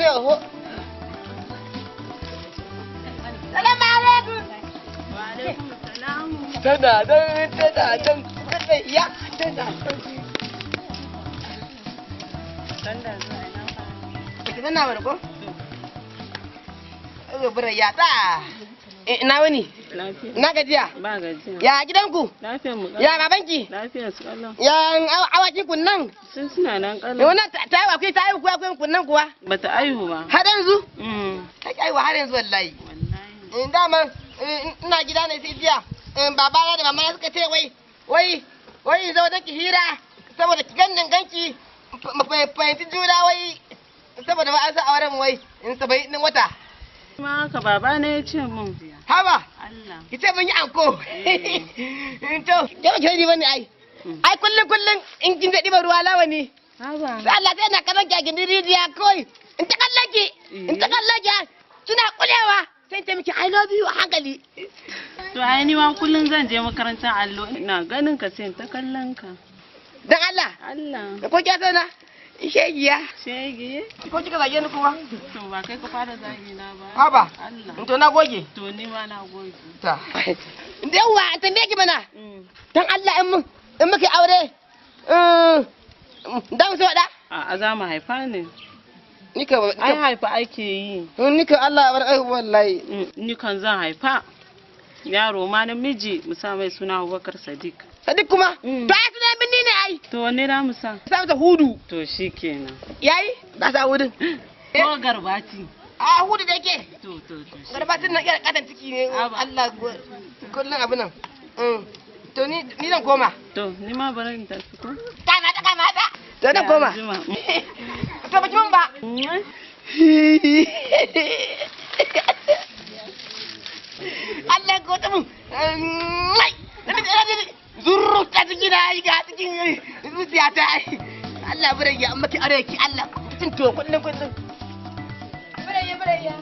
ne ho. Salamu alaikum. Wa alaikum salam. Tana dan ya tana dan. Sanda zuwa ina fa. Ki zanna mana ko? Bara ya ta. Ina wani? Lafiya. Na gajiya. Ba gajiya. Ya gidanku? Lafiya mu. Ya babanki? Lafiya su kallon. Ya awakin kun nan? Suna nan kallon. Wannan ta yi akwai ta yi kuwa kun nan kuwa? Bata aihu ba. Har yanzu? Ta yi aiwa har yanzu wallahi. Wallahi. Dama ina gida ne sai jiya. Babana da mama suka ce wai zo da ki hira saboda ki ganki fahimci juna wai saboda ba an sa auren wai in 70 wata. Ma haka baba ne ya ce mun. Haba. Allah. Ki ce mun yi anko. To, ke ba ki bane ai. Ai kullun in kin daɗi ba ruwa lawa ne. Haba. Sai Allah sai na kallon ki a gindin rijiya kawai. In ta kallon ki. Kina kulewa. Sai ta miki I love you a hankali. To ai ni ma kullun zan je makarantar allo ina ganin ka sai ta kallon ka. Dan Allah. Allah. Ko ki sana? Shegiya. Shege. Ko kika zage ni kuma? To ba kai ka fara zagi na ba. Haba. Allah. To na goge. To ni ma na goge. Ta. Yawa tambaye ki mana. Dan Allah in muke aure. Dan so da? A za mu haifa ne. Ni ka Ai haifa ake yi. ni ka Allah bar ai wallahi. Ni kan zan haifa. Yaro ma namiji mu sa mai suna Abubakar Sadiq. Sadiq kuma? To ai sunan binni ne ai. To wanne za mu sa? Sa mata Hudu. To shikenan. Yayi? Ba sa Hudun. Ko Garbati. A Hudu da yake. To. Garbatin nan iya katan ciki ne. Aba. Allah kullun abin nan. To ni zan koma. To ni ma bari in tafi ko? Kamata. To na koma. To baki mun ba. Allah ko ta mun. Zurru ta ciki na yi ga cikin zuciya ta. Allah bare ya amma ki are ki Allah. Tun to kullun. Bare ya.